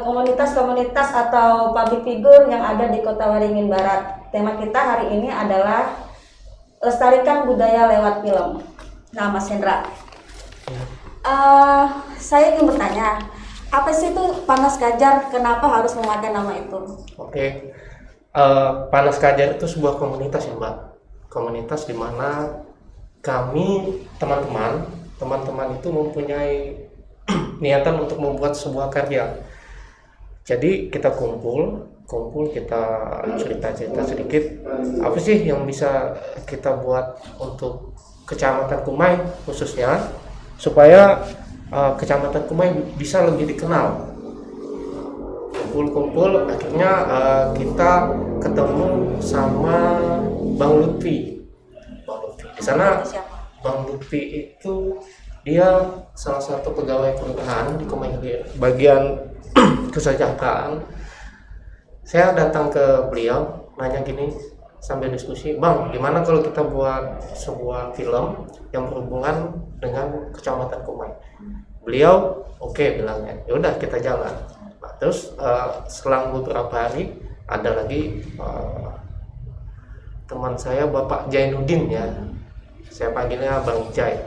komunitas-komunitas atau public figure yang ada di Kota Waringin Barat. Tema kita hari ini adalah lestarikan budaya lewat film. Nah, Mas Hendra, saya ingin bertanya, apa sih itu Panas Kajar? Kenapa harus memakai nama itu? Oke, Panas Kajar itu sebuah komunitas ya Mbak. Komunitas di mana kami teman-teman itu mempunyai niatan untuk membuat sebuah karya. Jadi kita kumpul kita cerita-cerita sedikit apa sih yang bisa kita buat untuk Kecamatan Kumai khususnya supaya Kecamatan Kumai bisa lebih dikenal. Kumpul akhirnya kita ketemu sama Bang Lutfi. Di sana Bang Lutfi itu dia salah satu pegawai kelurahan di Kumai bagian kesejahteraan. Saya datang ke beliau nanya gini sambil diskusi, Bang, gimana kalau kita buat sebuah film yang berhubungan dengan Kecamatan Kumai? Beliau oke bilangnya, ya udah kita jalan. Nah, terus selang beberapa hari ada lagi teman saya Bapak Jainuddin ya, saya panggilnya Bang Jai.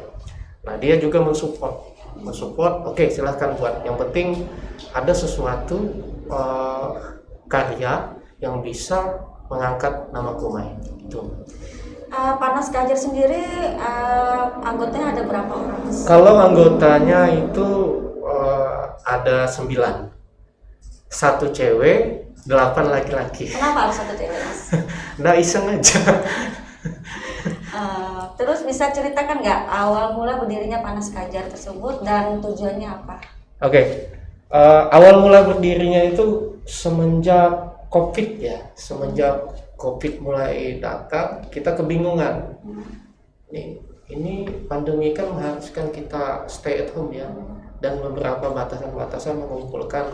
Nah dia juga mensupport, oke silahkan buat, yang penting ada sesuatu karya yang bisa mengangkat nama Kumai gitu. Panas Kajar sendiri anggotanya ada berapa orang? Kalau anggotanya itu ada 9, 1 cewek, 8 laki-laki. Kenapa harus 1 cewek, Mas? Nggak iseng aja. Terus bisa ceritakan nggak awal mula berdirinya Panas Kajar tersebut dan tujuannya apa? Oke. Awal mula berdirinya itu semenjak COVID ya, semenjak COVID mulai datang, kita kebingungan. Ini pandemi kan mengharuskan kita stay at home ya, dan beberapa batasan-batasan mengumpulkan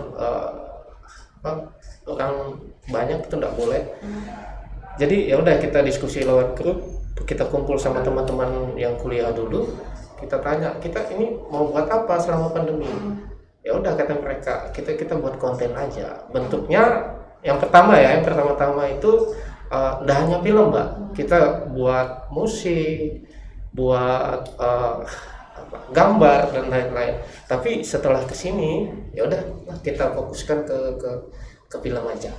orang banyak itu tidak boleh. Jadi ya udah kita diskusi lewat grup, kita kumpul sama teman-teman yang kuliah dulu, kita tanya kita ini mau buat apa selama pandemi. Ya udah kata mereka, kita buat konten aja. Bentuknya yang pertama-tama itu nggak hanya film Mbak, kita buat musik, buat gambar dan lain-lain. Tapi setelah kesini ya udah kita fokuskan ke film aja.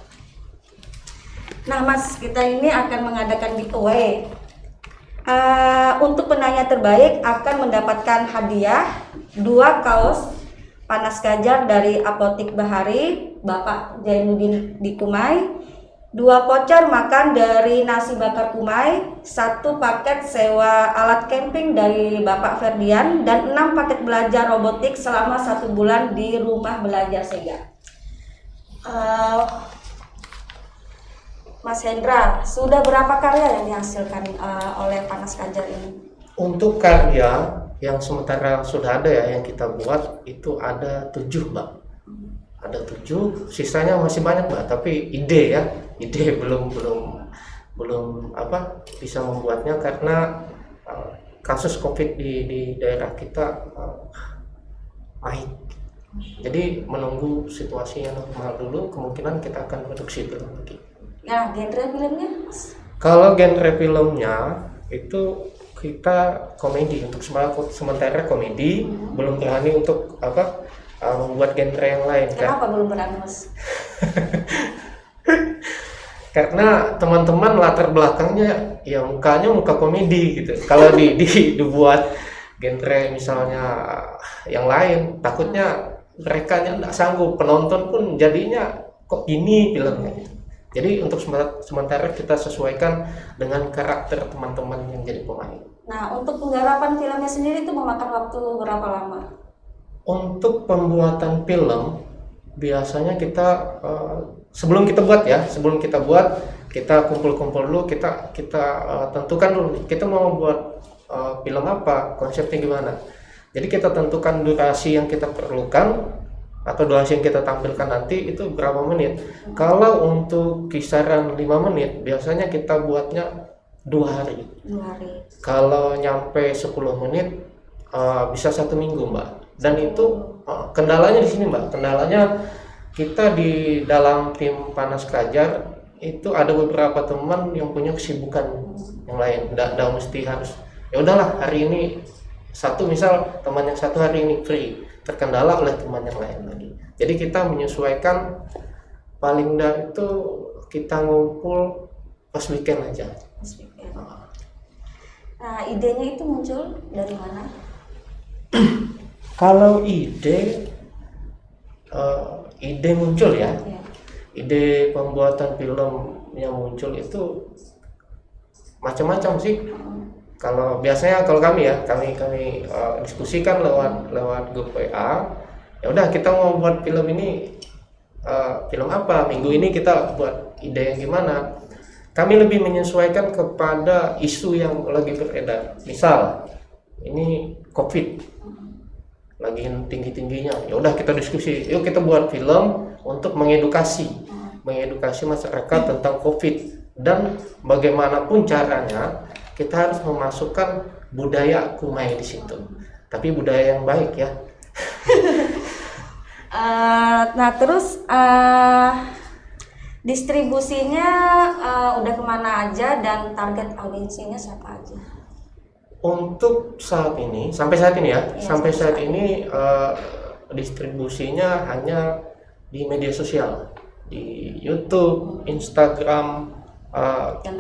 Nah Mas, kita ini akan mengadakan giveaway. Untuk penanya terbaik akan mendapatkan hadiah 2 kaos Panas Kajar dari Apotik Bahari Bapak Jainuddin di Kumai, 2 voucher makan dari Nasi Bakar Kumai, 1 paket sewa alat camping dari Bapak Ferdian, dan 6 paket belajar robotik selama 1 bulan di Rumah Belajar Sega. Mas Hendra, sudah berapa karya yang dihasilkan oleh Panas Kajar ini? Untuk karya yang sementara sudah ada ya yang kita buat itu ada 7 Mbak. Ada 7, sisanya masih banyak Mbak, tapi ide belum bisa membuatnya karena kasus COVID di daerah kita naik. Jadi menunggu situasi yang normal dulu, kemungkinan kita akan produksi film lagi. Ya, genre filmnya? Kalau genre filmnya itu kita komedi, untuk sementara komedi, belum berani untuk membuat genre yang lain. Kenapa belum berani Mas? Karena teman-teman latar belakangnya ya muka komedi gitu. Kalau dibuat genre misalnya yang lain, takutnya mereka nggak sanggup, penonton pun jadinya kok ini filmnya gitu. Jadi untuk sementara kita sesuaikan dengan karakter teman-teman yang jadi pemain. Nah, untuk penggarapan filmnya sendiri itu memakan waktu berapa lama? Untuk pembuatan film biasanya kita sebelum kita buat kita kumpul-kumpul dulu, kita tentukan dulu kita mau buat film apa, konsepnya gimana. Jadi kita tentukan durasi yang kita perlukan atau durasi yang kita tampilkan nanti itu berapa menit. Kalau untuk kisaran 5 menit biasanya kita buatnya 2 hari. Kalau nyampe 10 menit bisa 1 minggu Mbak. Dan itu kendalanya di sini Mbak, kendalanya kita di dalam tim Panas Kajar itu ada beberapa teman yang punya kesibukan yang lain. Nggak mesti harus ya udahlah hari ini satu, misal teman yang satu hari ini free, terkendala oleh teman yang lain lagi. Jadi kita menyesuaikan, paling enggak itu kita ngumpul pas weekend aja. Mas Fikir. Nah, idenya itu muncul dari mana? Kalau ide muncul ya, Ya. ide pembuatan film yang muncul itu macam-macam sih. Kalau biasanya kalau kami diskusikan lewat grup WA. Ya udah kita mau buat film ini, film apa? Minggu ini kita buat ide yang gimana? Kami lebih menyesuaikan kepada isu yang lagi beredar. Misal ini COVID lagi tinggi-tingginya. Ya udah kita diskusi. Yuk kita buat film untuk mengedukasi masyarakat tentang COVID, dan bagaimanapun caranya kita harus memasukkan budaya Kumai di situ. Tapi budaya yang baik ya. Nah terus distribusinya udah kemana aja dan target audiensinya siapa aja? Untuk saat ini, sampai saat ini ya, Iya, sampai saat saat ini distribusinya hanya di media sosial, di YouTube, Instagram, Dan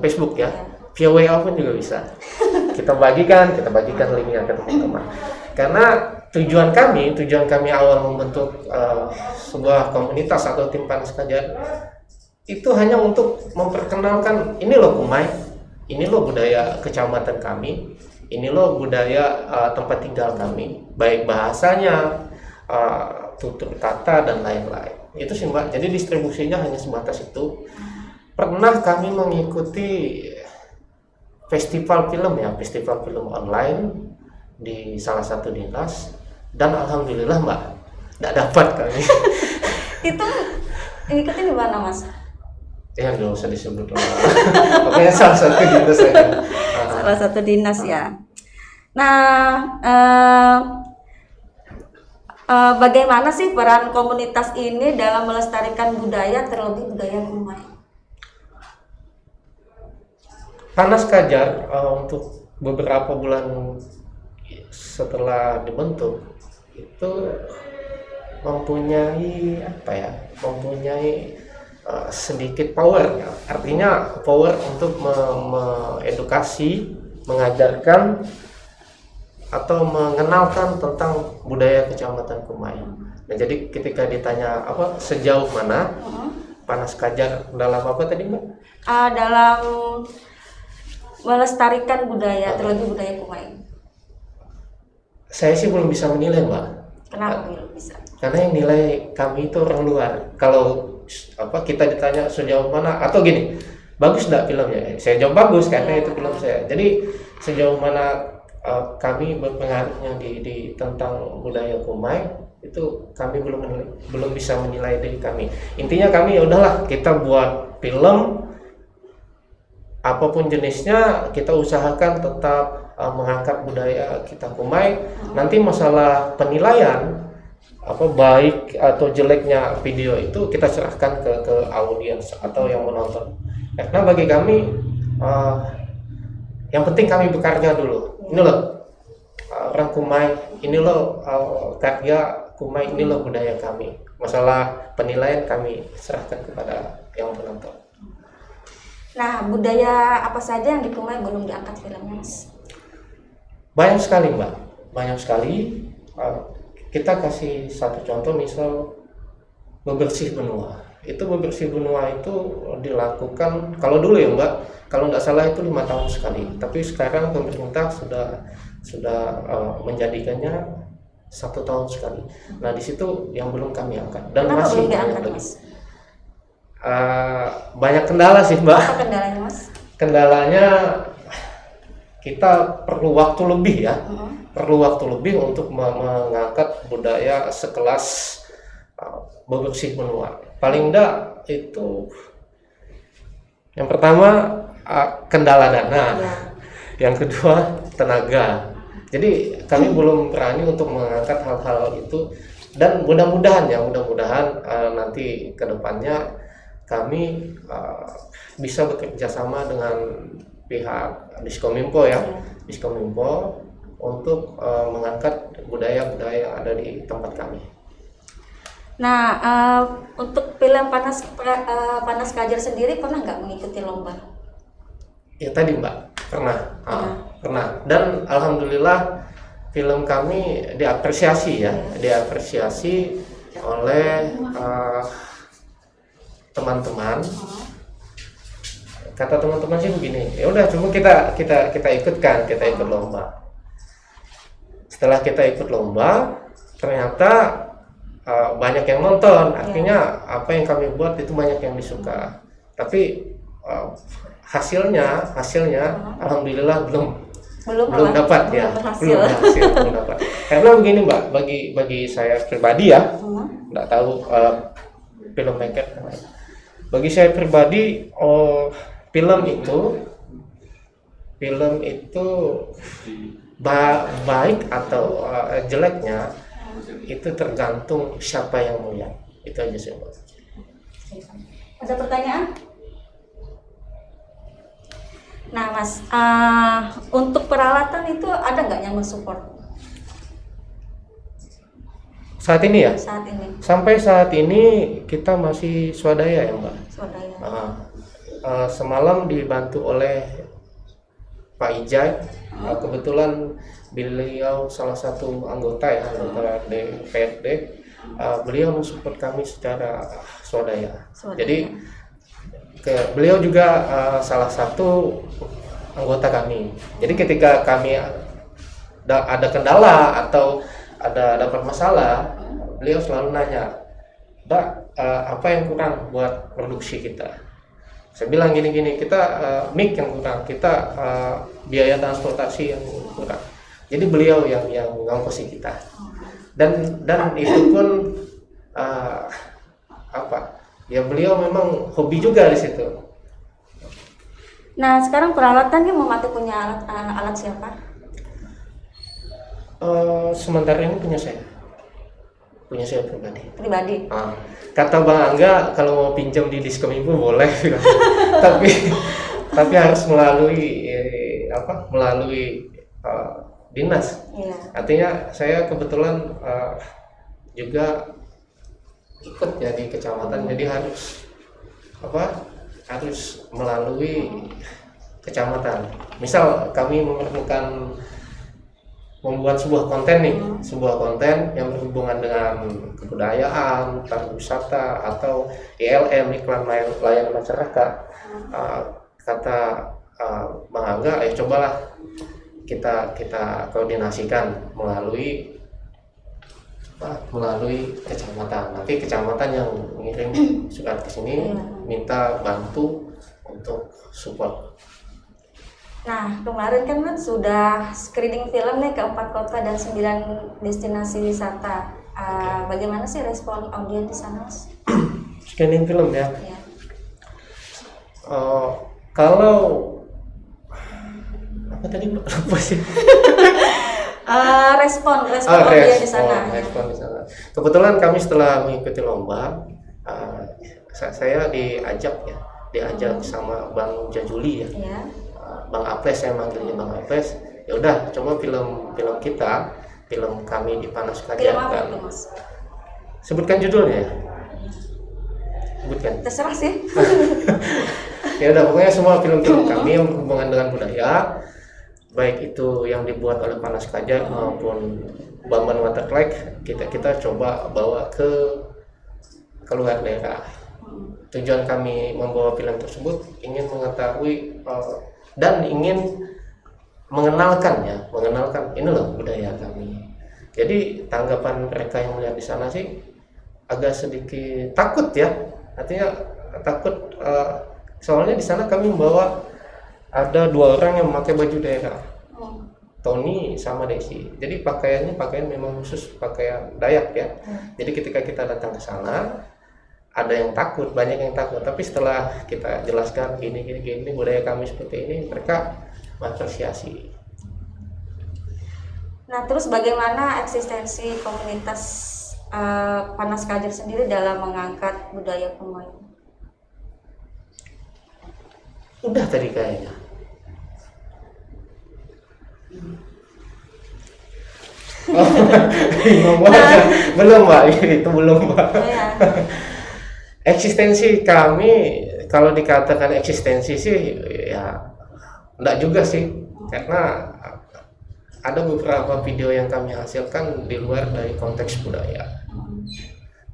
Facebook. ya. Ya. Via WA pun juga bisa. Kita bagikan linknya ke teman-teman. Karena tujuan kami awal membentuk sebuah komunitas atau tim Panas Kajar itu hanya untuk memperkenalkan, ini loh Kumai, ini loh budaya kecamatan kami, ini loh budaya tempat tinggal kami, baik bahasanya, tutur kata dan lain-lain. Itu sih Mbak. Jadi distribusinya hanya sebatas itu. Pernah kami mengikuti festival film online di salah satu dinas, dan alhamdulillah Mbak, nggak dapat kami. Itu ngikutin di mana Mas? Ya nggak usah disebut lah. Pokoknya salah satu dinas saja. Salah satu dinas ya. Nah, bagaimana sih peran komunitas ini dalam melestarikan budaya, terlebih budaya Kumai? Panas Kajar untuk beberapa bulan setelah dibentuk itu mempunyai sedikit power ya. Artinya power untuk mengedukasi, mengajarkan atau mengenalkan tentang budaya Kecamatan Kumai. Nah, jadi ketika ditanya sejauh mana Panas Kajar dalam apa tadi Mbak? Dalam melestarikan budaya, terlebih budaya Kumai. Saya sih belum bisa menilai Mbak. Kenapa belum bisa? Karena yang nilai kami itu orang luar. Kalau kita ditanya sejauh mana, atau gini, bagus nggak filmnya? Saya jawab bagus karena itu film saya. Jadi sejauh mana kami berpengaruhnya di tentang budaya Kumai, itu kami belum bisa menilai diri kami. Intinya kami ya udahlah, kita buat film apapun jenisnya, kita usahakan tetap mengangkat budaya kita Kumai. Nanti masalah penilaian baik atau jeleknya video itu kita serahkan ke audiens atau yang menonton. Karena bagi kami yang penting kami bekerja dulu. Ini loh orang Kumai, ini loh karya Kumai, ini loh budaya kami. Masalah penilaian kami serahkan kepada yang menonton. Nah, budaya apa saja yang di Kumai belum diangkat filmnya Mas? Banyak sekali Mbak, banyak sekali. Kita kasih satu contoh, misal bebersih benua. Itu bebersih benua itu dilakukan, kalau dulu ya Mbak, kalau nggak salah itu 5 tahun sekali. Tapi sekarang pemerintah sudah menjadikannya 1 tahun sekali. Nah di situ yang belum kami angkat dan Kenapa masih belum diangkat banyak Mas? Banyak kendala sih Mbak. Apa kendalanya Mas? Kendalanya kita perlu waktu lebih ya. Perlu waktu lebih untuk mengangkat budaya sekelas bebersih benua. Paling enggak itu yang pertama kendala dana, yang kedua tenaga. Jadi kami belum berani untuk mengangkat hal-hal itu Dan mudah-mudahan nanti kedepannya kami bisa bekerja sama dengan pihak Diskominfo ya, Diskominfo untuk mengangkat budaya-budaya yang ada di tempat kami. Nah, untuk film Panas Kajar sendiri pernah nggak mengikuti lomba? Ya tadi Mbak, pernah. Dan alhamdulillah film kami diapresiasi ya, diapresiasi oleh teman-teman. Kata teman-teman sih begini, ya udah cuma kita ikut lomba. Setelah kita ikut lomba, ternyata banyak yang nonton, artinya apa yang kami buat itu banyak yang disuka. Tapi hasilnya alhamdulillah belum dapat ya, belum dapat. Karena begini Mbak, bagi saya pribadi ya, nggak tahu filmmaker. Bagi saya pribadi, film itu baik atau jeleknya itu tergantung siapa yang melihat. Itu aja sih Mbak. Ada pertanyaan? Nah Mas, untuk peralatan itu ada nggak yang mensupport saat ini ya? saat ini? Sampai saat ini kita masih swadaya ya Mbak. Swadaya. Semalam dibantu oleh Pak Ijai. Kebetulan beliau salah satu anggota ya, anggota DPRD. Beliau mensupport kami secara swadaya. Jadi beliau juga salah satu anggota kami. Jadi ketika kami ada kendala atau ada dapat masalah, beliau selalu nanya, Mbak, apa yang kurang buat produksi kita? Saya bilang gini, kita mic yang kurang, kita biaya transportasi yang kurang. Jadi beliau yang ngongkosi kita. Dan itu pun ya beliau memang hobi juga di situ. Nah sekarang peralatannya memakai punya alat siapa? Sementara ini punya saya pribadi. Kata Bang Angga kalau mau pinjam di Diskominfo boleh, tapi harus melalui dinas. Iya. Artinya saya kebetulan juga ikut ya di kecamatan, jadi harus melalui kecamatan. Misal kami memerlukan membuat sebuah konten yang berhubungan dengan kebudayaan, pariwisata atau ILM, iklan layanan masyarakat. Kata Bang Angga, cobalah kita koordinasikan melalui kecamatan. Nanti kecamatan yang mengirim surat ke sini minta bantu untuk support. Nah kemarin kan sudah screening film nih ke 4 kota dan 9 destinasi wisata. Bagaimana sih respon audiens di sana Mas? Screening film ya? Iya. Kalau apa tadi lupa sih? Respon audiens di sana. Respon di sana. Kebetulan kami setelah mengikuti lomba, saya diajak sama Bang Jajuli ya. Iya. Bang Aples, saya manggilnya Bang Aples. Ya udah, coba film kami di Panas Kajar. Film apa itu Mas? Sebutkan judulnya ya. Sebutkan. Terserah sih. Ya udah, pokoknya semua film-film kami yang berhubungan dengan budaya, baik itu yang dibuat oleh Panas Kajar maupun Bamban Watertrack, kita coba bawa ke luar daerah. Tujuan kami membawa film tersebut ingin mengetahui dan ingin mengenalkan ini loh budaya kami. Jadi tanggapan mereka yang melihat di sana sih agak sedikit takut ya, artinya takut soalnya di sana kami membawa ada 2 orang yang memakai baju daerah, Tony sama Desi. Jadi pakaian memang khusus pakaian Dayak ya. Jadi ketika kita datang ke sana ada yang takut, banyak yang takut, tapi setelah kita jelaskan gini budaya kami seperti ini, mereka mengapresiasi. Nah terus bagaimana eksistensi komunitas Panas Kajar sendiri dalam mengangkat budaya Kumai? Udah tadi kayaknya. Oh, bingung banget. Belum Mbak, itu belum Mbak. Ya. Eksistensi kami, kalau dikatakan eksistensi sih ya enggak juga sih, karena ada beberapa video yang kami hasilkan di luar dari konteks budaya.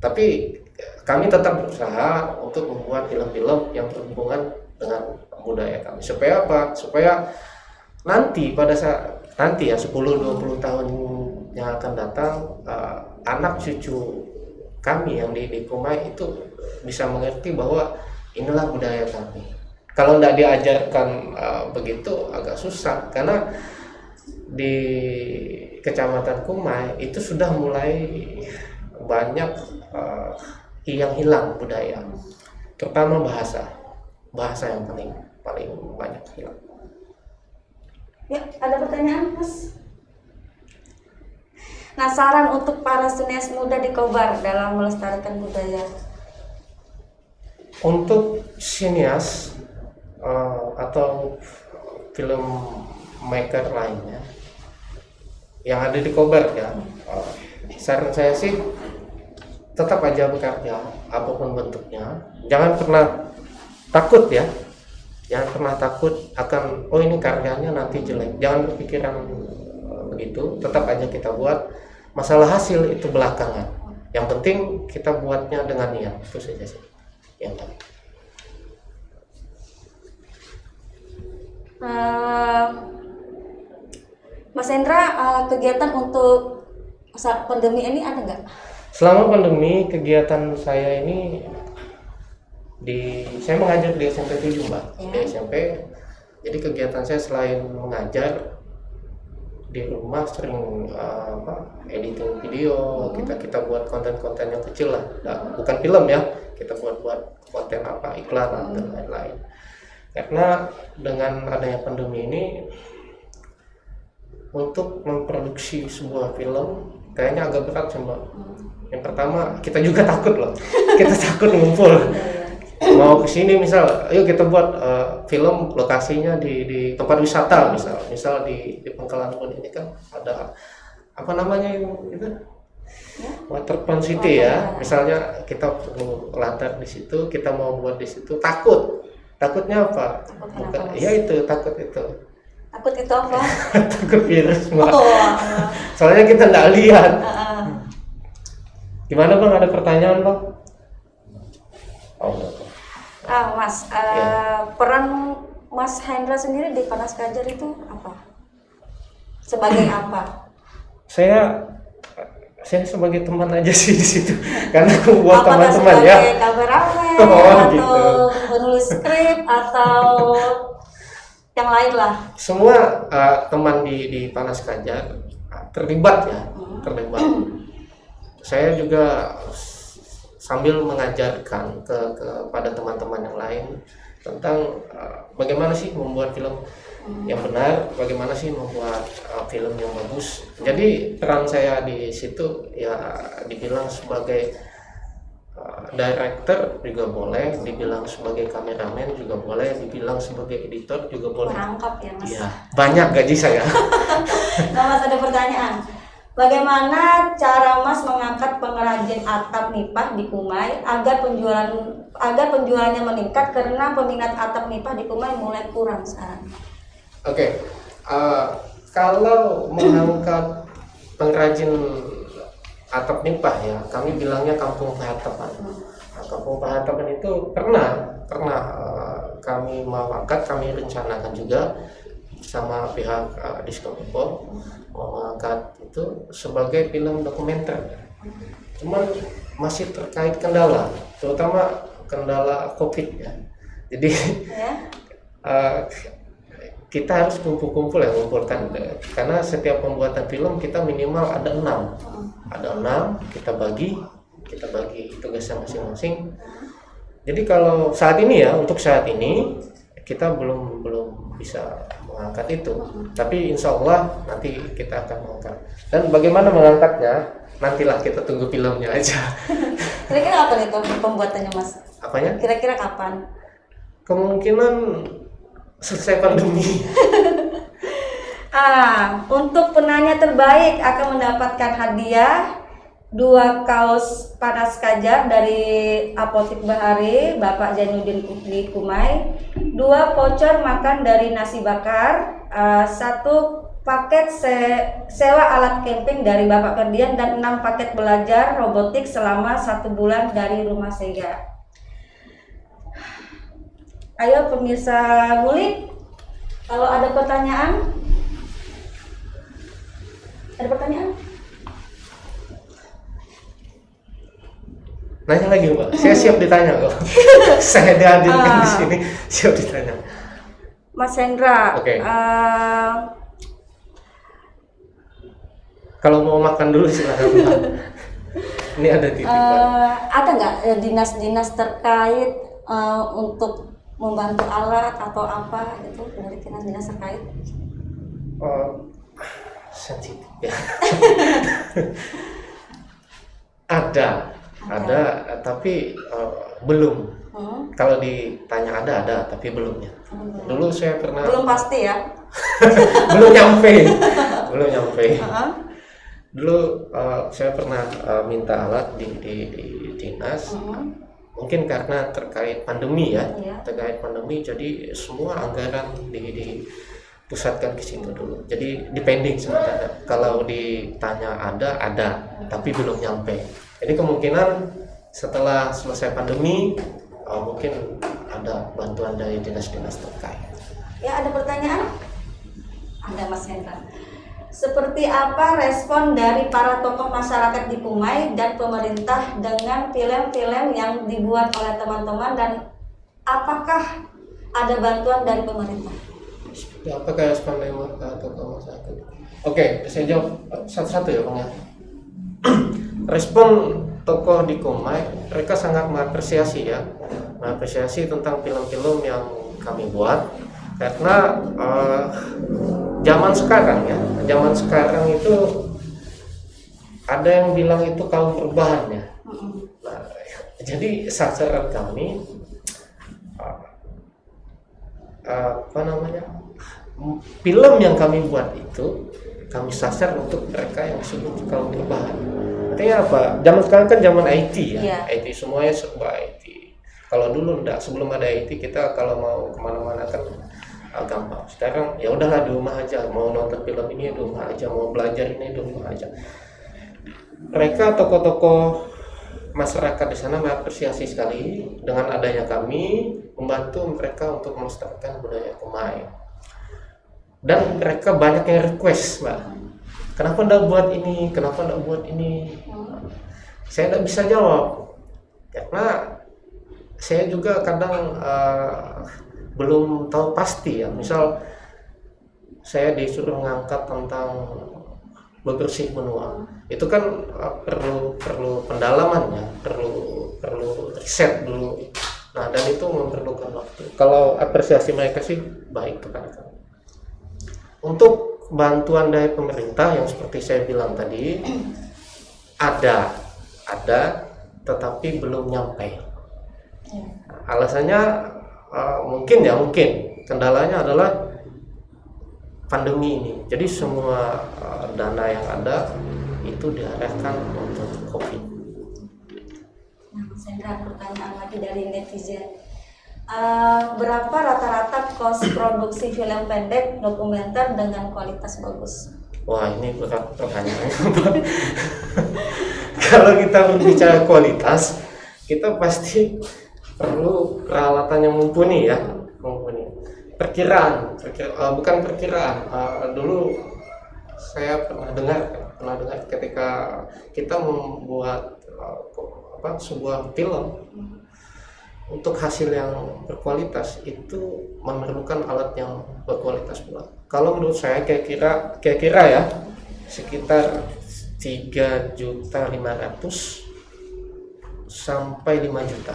Tapi kami tetap berusaha untuk membuat film-film yang berhubungan dengan budaya kami. Supaya apa? Supaya nanti pada saat nanti ya 10-20 tahun yang akan datang, anak cucu kami yang di Kumai itu bisa mengerti bahwa inilah budaya kami. Kalau tidak diajarkan begitu agak susah, karena di Kecamatan Kumai itu sudah mulai banyak yang hilang budaya, terutama bahasa yang paling banyak hilang. Ya, ada pertanyaan Mas? Nah, saran untuk para sinias muda di Kobar dalam melestarikan budaya. Untuk sinias atau film maker lainnya yang ada di Kobar ya, saran saya sih tetap aja bekerja apapun bentuknya. Jangan pernah takut ya, jangan pernah takut akan oh ini karyanya nanti jelek. Jangan berpikiran begitu, tetap aja kita buat. Masalah hasil itu belakangan, yang penting kita buatnya dengan niat, itu saja sih yang penting. Mas Hendra, kegiatan untuk saat pandemi ini ada nggak? Selama pandemi kegiatan saya ini saya mengajar di SMP 7 Mbak, Ya. di SMP. Jadi kegiatan saya selain mengajar di rumah sering editing video, kita buat konten-konten yang kecil lah, bukan film ya, kita buat konten iklan dan lain-lain. Karena dengan adanya pandemi ini untuk memproduksi sebuah film kayaknya agak berat sih Mbak. Yang pertama kita juga takut loh, kita takut ngumpul. Mau kesini misal, ayo kita buat film lokasinya di tempat wisata misal di Pangkalan Bun ini kan ada apa namanya itu Waterfront City ya. Misalnya kita perlu latar di situ, kita mau buat di situ, takutnya apa? Bukan, ya itu takut itu apa? takut virus Mbak. Oh, Soalnya kita nggak lihat. Gimana Bang, ada pertanyaan Bang? Oh, Mas, peran Mas Hendra sendiri di Panas Kajar itu apa? Sebagai apa? Saya sebagai teman aja sih di situ, karena aku buat Apakah teman-teman sebagai ya. kameramen Oh, atau gitu. penulis skrip atau yang lain lah? Semua teman di Panas Kajar terlibat ya, terlibat. Saya juga sambil mengajarkan kepada teman-teman yang lain tentang bagaimana sih membuat film yang benar, bagaimana sih membuat film yang bagus. Jadi peran saya di situ ya dibilang sebagai director juga boleh, dibilang sebagai kameramen juga boleh, dibilang sebagai editor juga boleh. Merangkap ya Mas? Iya, banyak gaji saya. Nah Mas, ada pertanyaan. Bagaimana cara Mas mengangkat pengrajin atap nipah di Kumai agar penjualannya meningkat karena peminat atap nipah di Kumai mulai kurang sekarang? Oke, kalau mengangkat pengrajin atap nipah ya, kami bilangnya kampung pahatapan. Nah, kampung pahatapan itu pernah kami mau angkat, kami rencanakan juga sama pihak Diskominfo mau mengangkat itu sebagai film dokumenter. Cuman masih terkait kendala, terutama kendala COVID ya. Jadi kita harus kumpul ya, mengumpulkan, karena setiap pembuatan film kita minimal ada 6, kita bagi tugasnya masing-masing. Jadi kalau saat ini ya, untuk saat ini kita belum bisa mengangkat itu. Tapi insya Allah nanti kita akan mengangkat. Dan bagaimana mengangkatnya? Nantilah kita tunggu filmnya aja. Kira-kira kapan itu pembuatannya Mas? Apanya? Kira-kira kapan? Kemungkinan selesai pandemi. Untuk penanya terbaik akan mendapatkan hadiah 2 kaos panas Kajar dari Apotik Bahari Bapak Zainuddin di Kumai, 2 voucher makan dari Nasi Bakar, 1 paket sewa alat camping dari Bapak Ferdian, dan 6 paket belajar robotik selama 1 bulan dari Rumah Sega. Ayo pemirsa Ngulik, kalau ada pertanyaan? Ada pertanyaan? Nanya lagi Mbak, saya siap ditanya kok. Saya dihadirkan di sini, siap ditanya. Mas Hendra, Oke. Kalau mau makan dulu silakan Mbak. Ini ada titipan. ada nggak dinas-dinas terkait untuk membantu alat atau apa gitu dari dinas terkait? Sensitif ya. Ada, tapi belum. Kalau ditanya ada, tapi belumnya. Dulu saya pernah. Belum pasti ya? belum nyampe. Dulu saya pernah minta alat di dinas. Mungkin karena terkait pandemi ya. Terkait pandemi, jadi semua anggaran dipusatkan ke situ dulu. Jadi depending sementara. Kalau ditanya ada, tapi belum nyampe. Jadi kemungkinan setelah selesai pandemi mungkin ada bantuan dari dinas-dinas terkait. Ya, ada pertanyaan? Ada Mas Hendra. Seperti apa respon dari para tokoh masyarakat di Kumai dan pemerintah dengan film-film yang dibuat oleh teman-teman, dan apakah ada bantuan dari pemerintah? Apakah respon dari tokoh masyarakat? Oke, saya jawab satu-satu ya Bang ya. Respon tokoh di Kumai, mereka sangat mengapresiasi tentang film-film yang kami buat, karena zaman sekarang itu ada yang bilang itu kaum perubahan ya. Nah, jadi sasaran kami film yang kami buat itu kami sasar untuk mereka yang disebut kaum perubahan. Artinya apa? Zaman sekarang kan zaman IT ya. IT semuanya serba IT. Kalau dulu enggak, sebelum ada IT kita kalau mau kemana-mana kan gampang. Sekarang ya udahlah di rumah aja, mau nonton film ini di rumah aja, mau belajar ini di rumah aja. Mereka tokoh-tokoh masyarakat di sana mengapresiasi sekali dengan adanya kami membantu mereka untuk melestarikan budaya Kumai. Dan mereka banyak yang request, Mbak. Kenapa enggak buat ini? Saya tidak bisa jawab karena saya juga kadang belum tahu pasti ya. Misal saya disuruh mengangkat tentang bebersih benua, itu kan perlu pendalamannya, perlu riset dulu. Nah, dan itu memerlukan waktu. Kalau apresiasi mereka sih baik kepada kami. Untuk bantuan dari pemerintah yang seperti saya bilang tadi ada, tetapi belum nyampe. Alasannya mungkin kendalanya adalah pandemi ini. Jadi semua dana yang ada itu diarahkan untuk COVID. Nah, saya ada pertanyaan lagi dari netizen. Berapa rata-rata kos produksi film pendek dokumenter dengan kualitas bagus? Wah, ini berat pertanyaan. Kalau kita berbicara kualitas, kita pasti perlu peralatan yang mumpuni ya, bukan perkiraan. Dulu saya pernah dengar ketika kita membuat sebuah film, untuk hasil yang berkualitas itu memerlukan alat yang berkualitas pula. Kalau menurut saya kira-kira ya sekitar 3.500.000 sampai 5 juta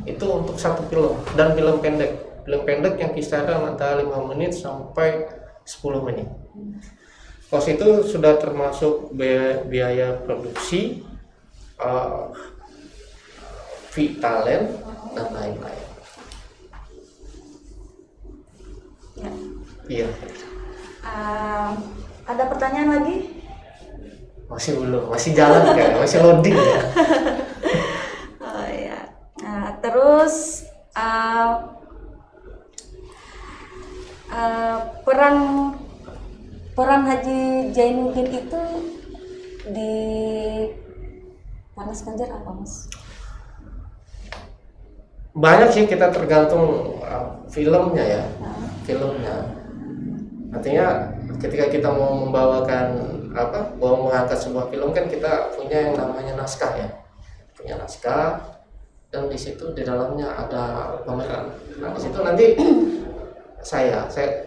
itu untuk satu film, dan film pendek Film pendek yang kisaran antara 5 menit sampai 10 menit. Kos itu sudah termasuk biaya produksi, fee talent, dan lain-lain. Ya. Iya. Ada pertanyaan lagi? Masih belum, masih jalan kayak, masih loading ya. Oh ya. Terus peran Haji Zainuddin itu di Panas Banjar apa, Mas? Banyak sih, kita tergantung filmnya ya. Filmnya. Artinya ketika kita mau membawakan mau mengangkat sebuah film kan kita punya yang namanya naskah ya. Punya naskah, dan di situ di dalamnya ada pemeran. Nah, di situ nanti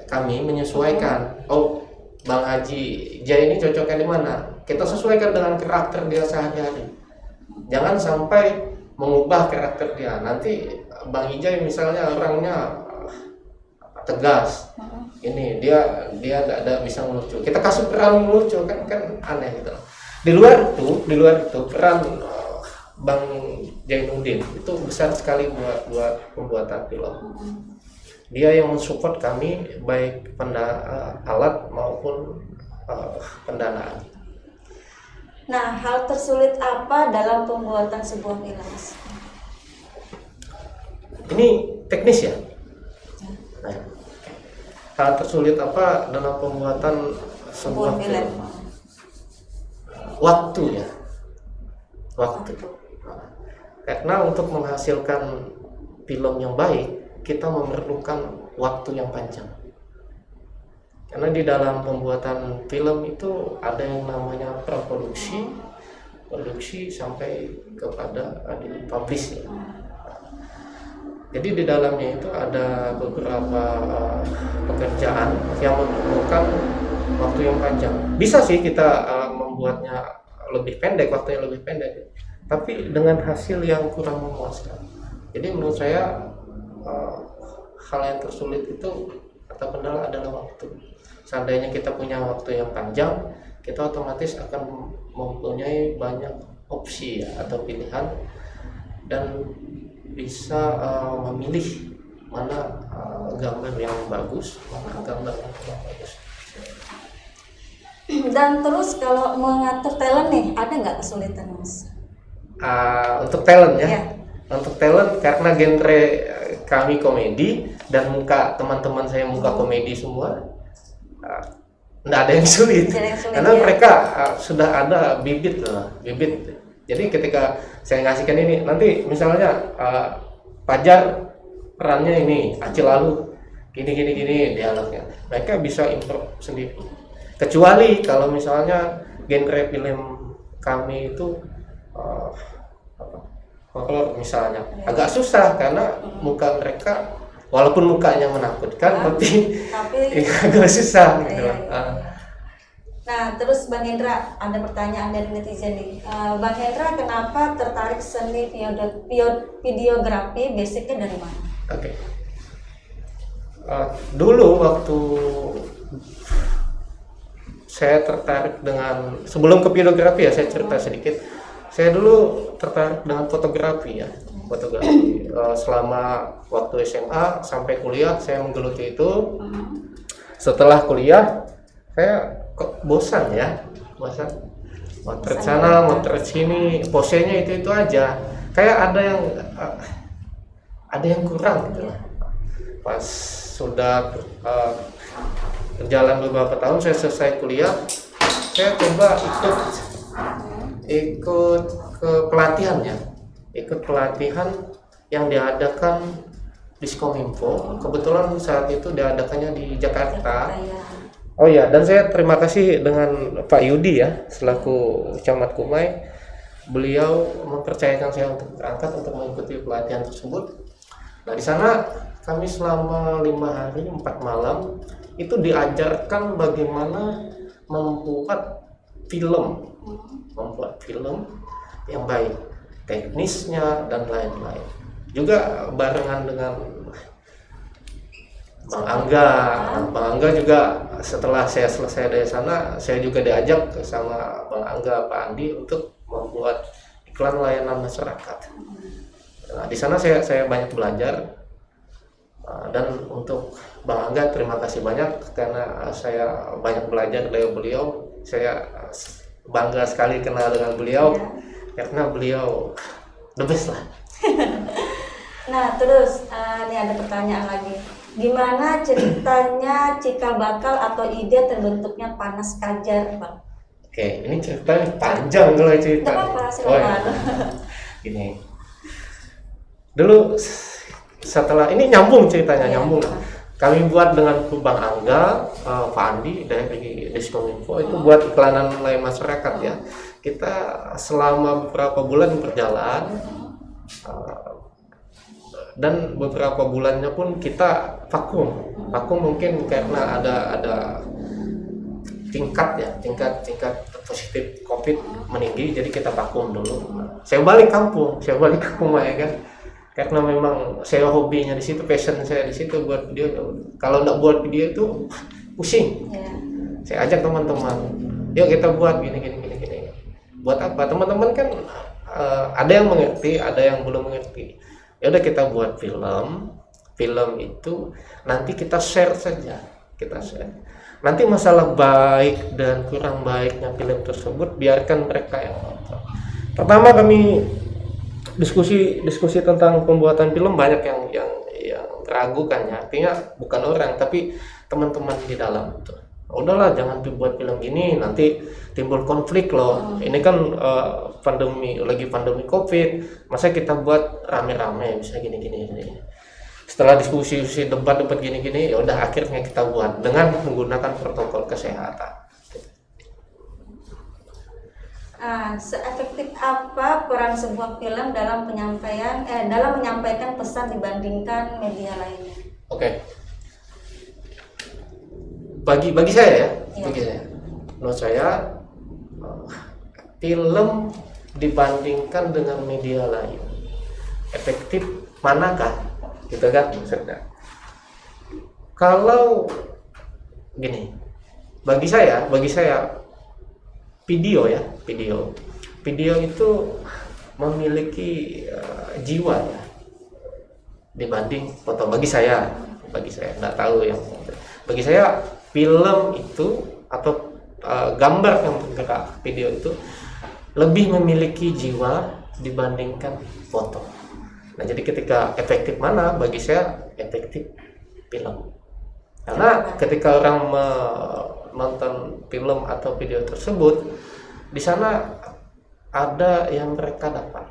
kami menyesuaikan. Oh, Bang Haji Jai ini cocoknya di mana? Kita sesuaikan dengan karakter dia sehari-hari. Jangan sampai mengubah karakter dia. Nanti Bang Ijai misalnya orangnya tegas. Ini dia nggak ada bisa melucu. Kita kasih peran melucu kan aneh gitu. Di luar itu peran Bang Zainuddin itu besar sekali buat pembuatan film. Dia yang mensupport kami baik alat maupun pendanaan. Nah, hal tersulit apa dalam pembuatan sebuah film? Ini teknis ya. Nah, hal tersulit apa dalam pembuatan sebuah film? Waktu ya. Waktu. Karena untuk menghasilkan film yang baik, kita memerlukan waktu yang panjang. Karena di dalam pembuatan film itu ada yang namanya praproduksi, produksi sampai kepada dipublish ya. Jadi di dalamnya itu ada beberapa pekerjaan yang memerlukan waktu yang panjang. Bisa sih kita membuatnya lebih pendek, waktunya lebih pendek, tapi dengan hasil yang kurang memuaskan. Jadi menurut saya hal yang tersulit itu atau kendala adalah waktu. Seandainya kita punya waktu yang panjang, kita otomatis akan mempunyai banyak opsi ya, atau pilihan, dan bisa memilih mana gambar yang bagus, mana gambar yang kurang bagus. Dan terus kalau mengatur talent nih, ada nggak kesulitan, Mas? Untuk talent ya? Ya. Untuk talent, karena genre kami komedi dan muka teman-teman saya muka komedi semua, nggak ada yang sulit, karena ya. Mereka sudah ada bibit. Jadi ketika saya ngasihkan ini, nanti misalnya Fajar perannya ini, Acil lalu gini dialognya, mereka bisa improv sendiri. Kecuali kalau misalnya genre film kami itu horor misalnya, agak susah karena muka mereka walaupun mukanya menakutkan tapi agak susah gitu. Nah, terus Bang Hendra, ada pertanyaan dari netizen nih. Bang Hendra, kenapa tertarik seni videografi? Basicnya dari mana? Oke. Dulu waktu saya tertarik dengan, sebelum ke videografi ya, saya cerita sedikit. Saya dulu tertarik dengan fotografi ya, fotografi. Selama waktu SMA sampai kuliah saya menggeluti itu. Setelah kuliah saya kok bosan, motret sana, motret sini, posenya itu aja. Kayak ada yang kurang gitu. Pas sudah berjalan beberapa tahun, saya selesai kuliah, saya coba ikut ke pelatihan ya, ikut pelatihan yang diadakan Diskominfo. Kebetulan saat itu diadakannya di Jakarta. Oh ya, dan saya terima kasih dengan Pak Yudi ya, selaku Camat Kumai. Beliau mempercayakan saya untuk berangkat untuk mengikuti pelatihan tersebut. Nah, di sana kami selama 5 hari 4 malam itu diajarkan bagaimana membuat film yang baik, teknisnya dan lain-lain. Juga barengan dengan Bang Angga. Nah, Bang Angga juga setelah saya selesai dari sana, saya juga diajak sama Bang Angga, Pak Andi untuk membuat iklan layanan masyarakat. Nah, di sana saya banyak belajar. Dan untuk Bang Angga terima kasih banyak karena saya banyak belajar dari beliau. Saya bangga sekali kenal dengan beliau karena beliau the best lah. Nah terus ini ada pertanyaan lagi. Gimana ceritanya cikal bakal atau ide terbentuknya Panas Kajar, Bang? Oke, ini ceritanya panjang kalau cerita. Tidak apa-apa, silakan. Gini. Dulu setelah ini nyambung ceritanya, nyambung. Kami buat dengan Bang Angga, Pak Andi dari Diskominfo itu buat iklanan layanan masyarakat ya. Kita selama beberapa bulan berjalan dan beberapa bulannya pun kita vakum mungkin karena ada tingkat positif COVID meninggi, jadi kita vakum dulu. Saya balik kampung ya kan. Karena memang saya hobinya di situ, passion saya di situ buat video. Kalau nggak buat video itu pusing. Saya ajak teman-teman, yuk kita buat gini. Buat apa? Teman-teman kan ada yang mengerti, ada yang belum mengerti. Ya udah kita buat film. Film itu nanti kita share saja, Nanti masalah baik dan kurang baiknya film tersebut biarkan mereka yang nonton. Pertama kami diskusi tentang pembuatan film, banyak yang ragu kan ya, artinya bukan orang tapi teman-teman di dalam itu. Udahlah jangan dibuat film gini, nanti timbul konflik loh. Ini kan lagi pandemi COVID, masa kita buat rame-rame bisa gini. Setelah diskusi debat gini ya udah akhirnya kita buat dengan menggunakan protokol kesehatan. Seefektif apa peran sebuah film dalam menyampaikan pesan dibandingkan media lainnya? Oke. Bagi saya ya, menurut saya film dibandingkan dengan media lain efektif manakah, gitu kan maksudnya. Kalau gini, bagi saya video itu memiliki jiwa ya dibanding foto. Bagi saya nggak tahu yang bagi saya film itu atau gambar yang bergerak, video itu lebih memiliki jiwa dibandingkan foto. Nah jadi ketika efektif mana, bagi saya efektif film. Karena ketika orang menonton film atau video tersebut, di sana ada yang mereka dapat.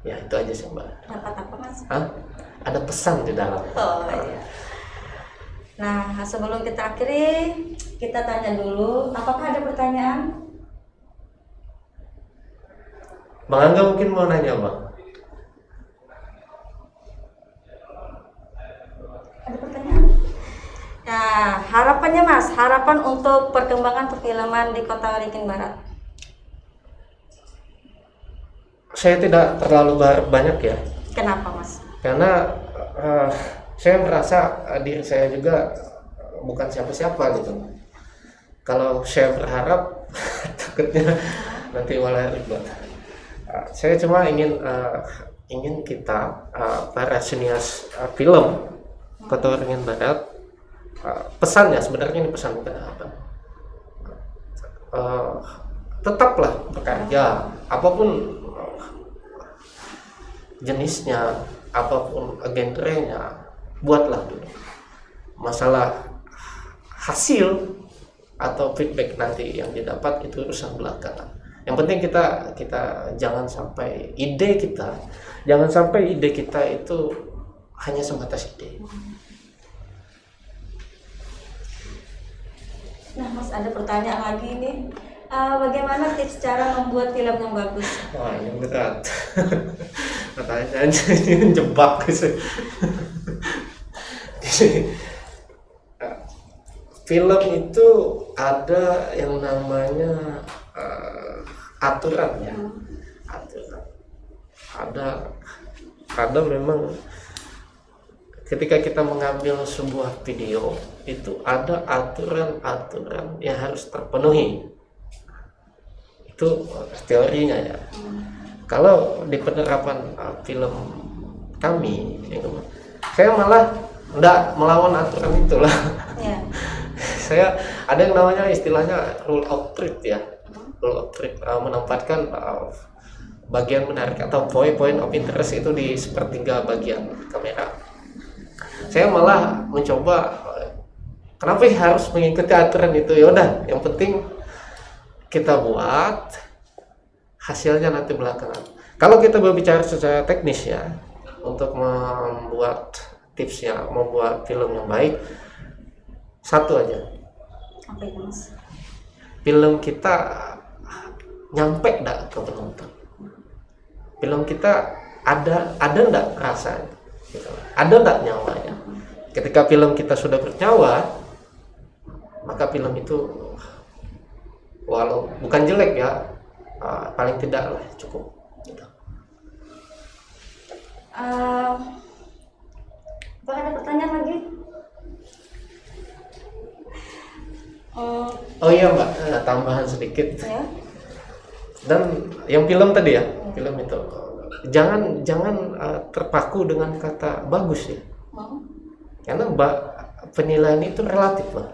Ya itu aja sih Mbak. Dapat apa Mas? Ada pesan di dalam. Oh iya. Nah sebelum kita akhiri, kita tanya dulu, apakah ada pertanyaan? Bang Angga mungkin mau nanya Bang. Ada pertanyaan? Nah, harapannya Mas, harapan untuk perkembangan perfilman di Kota Waringin Barat. Saya tidak terlalu banyak ya. Kenapa Mas? Karena saya merasa diri saya juga bukan siapa-siapa gitu. Kalau saya berharap takutnya nanti malah ribet. Saya cuma ingin kita para sinias film Kota Waringin Barat, pesannya sebenarnya ini pesan bukan apa, tetaplah bekerja apapun jenisnya, apapun genrenya, buatlah dulu. Masalah hasil atau feedback nanti yang didapat itu urusan belakangan. Yang penting kita jangan sampai ide kita itu hanya sebatas ide. Nah Mas, ada pertanyaan lagi nih. Bagaimana tips cara membuat film yang bagus? Wah ini berat. Pertanyaan ini jebak gitu. Film itu ada yang namanya aturan ya. Aturan. Ada memang ketika kita mengambil sebuah video itu ada aturan-aturan yang harus terpenuhi. Itu teorinya ya. Kalau di penerapan film kami, saya malah enggak melawan aturan itulah. Ya. Saya ada yang namanya istilahnya rule of third ya. Rule of third menempatkan bagian menarik atau point of interest itu di sepertiga bagian kamera. Saya malah mencoba, kenapa sih harus mengikuti aturan itu? Ya udah, yang penting kita buat, hasilnya nanti belakangan. Kalau kita berbicara secara teknis ya, untuk membuat tipsnya, membuat film yang baik, satu aja. Apa itu, Mas? Film kita nyampe enggak ke penonton? Film kita ada enggak rasanya? Gitu. Ada enggak nyawanya? Ketika film kita sudah bernyawa, maka film itu walau bukan jelek ya, paling tidak lah cukup. Gitu. Apa ada pertanyaan lagi? Oh iya Mbak, tambahan sedikit. Ya. Dan yang film tadi ya, film itu jangan terpaku dengan kata bagus ya. Karena penilaian itu relatif Mbak,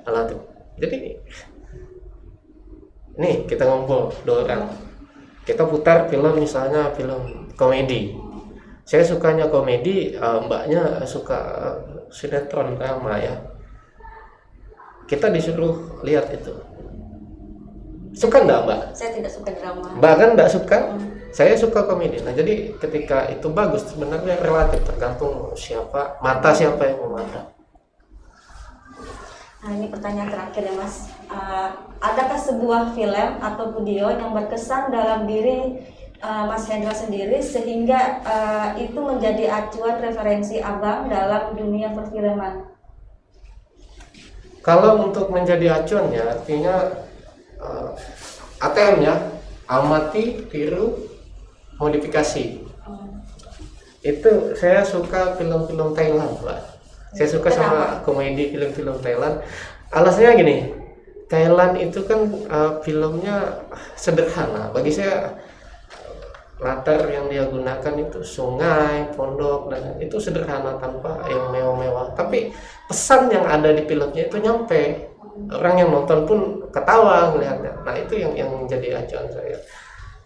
relatif. Jadi nih kita ngumpul 2 orang, kita putar film misalnya film komedi. Saya sukanya komedi, mbaknya suka sinetron drama ya. Kita disuruh lihat itu, suka enggak mbak? Saya tidak suka drama. Mbak kan enggak suka? Saya suka komedi. Nah jadi ketika itu bagus sebenarnya relatif, tergantung mata siapa yang memandang. Nah ini pertanyaan terakhir ya Mas. Adakah sebuah film atau video yang berkesan dalam diri Mas Hendra sendiri sehingga itu menjadi acuan referensi abang dalam dunia perfilman? Kalau untuk menjadi acuan ya artinya ATM ya, amati, tiru, modifikasi. Itu saya suka film-film Thailand Mbak. Saya suka sama komedi film-film Thailand. Alasannya gini, Thailand itu kan filmnya sederhana. Bagi saya latar yang dia gunakan itu sungai, pondok, dan itu sederhana tanpa yang mewah-mewah. Tapi pesan yang ada di filmnya itu nyampe. Orang yang nonton pun ketawa ngelihatnya. Nah itu yang menjadi acuan saya.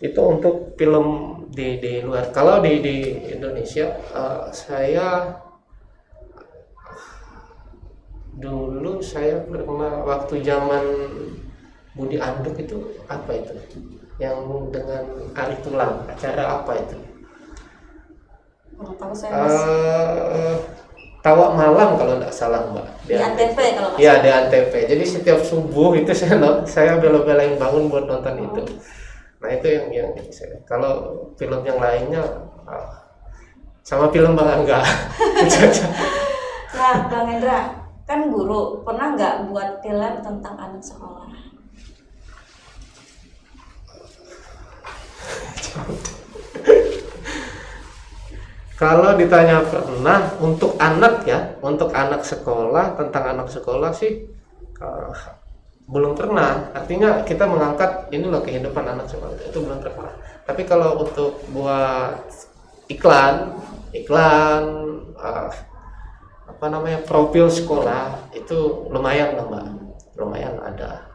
Itu untuk film di luar. Kalau di Indonesia, saya dulu pernah waktu zaman Budi Anduk itu apa itu? Yang dengan Ari Tulang, acara apa itu? Tahu saya Mas. Tawa Malam kalau tidak salah Mbak. Di Antv kalau nggak Iya salah. di Antv. Jadi setiap subuh itu saya bela-belain bangun buat nonton itu. Nah itu yang saya. Kalau film yang lainnya sama film Bang Angga. Nah Bang Hendra kan guru, pernah nggak buat film tentang anak sekolah? Kalau ditanya pernah untuk anak ya, untuk anak sekolah, tentang anak sekolah sih belum pernah. Artinya kita mengangkat ini loh kehidupan anak sekolah, itu belum pernah. Tapi kalau untuk buat iklan profil sekolah itu lumayan lah Mbak, lumayan ada.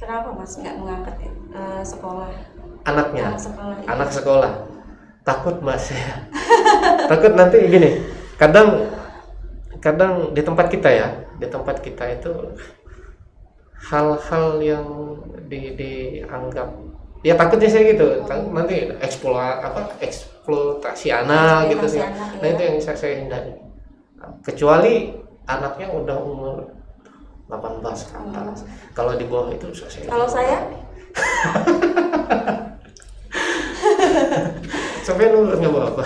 Kenapa Mas nggak mengangkat sekolah? Anaknya, Anak sekolah. anak sekolah. Takut Mas ya. Takut nanti gini, kadang di tempat kita itu hal-hal yang dianggap ya takutnya saya gitu, nanti eksploitasi anak gitu sih. Nah itu yang saya hindari. Kecuali anaknya udah umur 18 ke atas. Kalau di bawah itu saya. Kalau saya? Sampai umurnya berapa?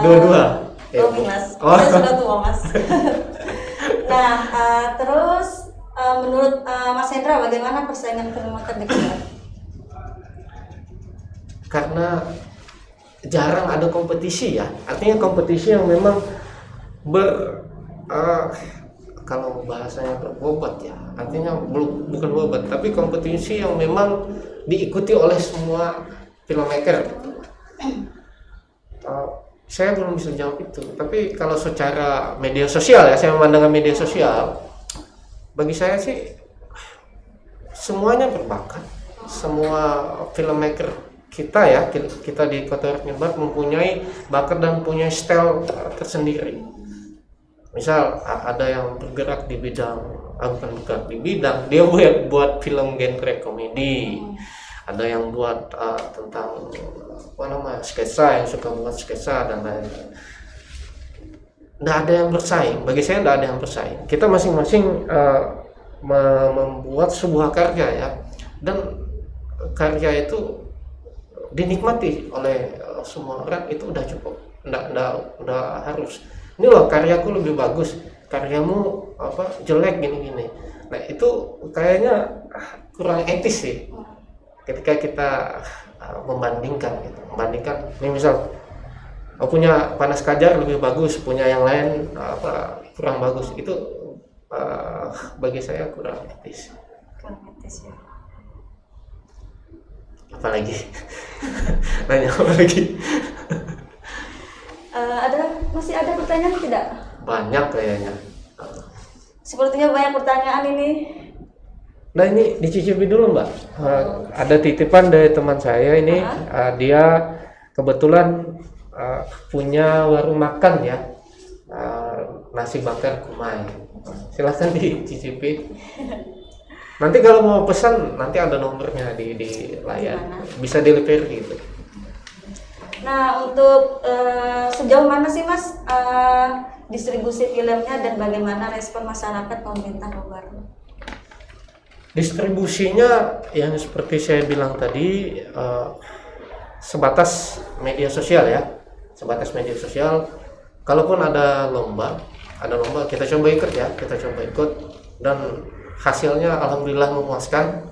Dua-dua. Mas. Oh. Saya sudah tua Mas. Nah, terus menurut Mas Hendra bagaimana persaingan film terdekat? Karena jarang ada kompetisi ya, artinya kompetisi yang memang kalau bahasanya berbobot ya, artinya bukan bobot, tapi kompetisi yang memang diikuti oleh semua filmmaker. Saya belum bisa jawab itu, tapi kalau secara media sosial ya, saya memandangkan media sosial, bagi saya sih semuanya berbakat. Semua filmmaker kita ya, kita di Kota Nyebat mempunyai bakat dan punya style tersendiri. Misal ada yang bergerak di bidang, bukan bergerak di bidang, dia buat film genre komedi, ada yang buat tentang sketsa, yang suka buat sketsa dan lain-lain. Nggak ada yang bersaing, bagi saya nggak ada yang bersaing. Kita masing-masing membuat sebuah karya ya, dan karya itu dinikmati oleh semua orang, itu udah cukup. Nggak harus ini loh karyaku lebih bagus, karyamu jelek gini-gini. Nah itu kayaknya kurang etis sih ketika kita membandingkan gitu. Ini misal punya Panas Kajar lebih bagus, punya yang lain kurang bagus, itu bagi saya kurang etis. Kurang etis ya. Apalagi nanya apa lagi? Masih ada pertanyaan tidak? Banyak kayaknya. Sepertinya banyak pertanyaan ini. Nah ini dicicipi dulu Mbak. Ada titipan dari teman saya ini. Dia kebetulan punya warung makan ya, nasi bakar Kumai. Silahkan dicicipi. Nanti kalau mau pesan nanti ada nomornya di layar. Bisa delivery gitu. Nah, untuk sejauh mana sih Mas distribusi filmnya dan bagaimana respon masyarakat pemerintah Bogor? Distribusinya yang seperti saya bilang tadi, sebatas media sosial ya, sebatas media sosial. Kalaupun ada lomba kita coba ikut ya, dan hasilnya alhamdulillah memuaskan.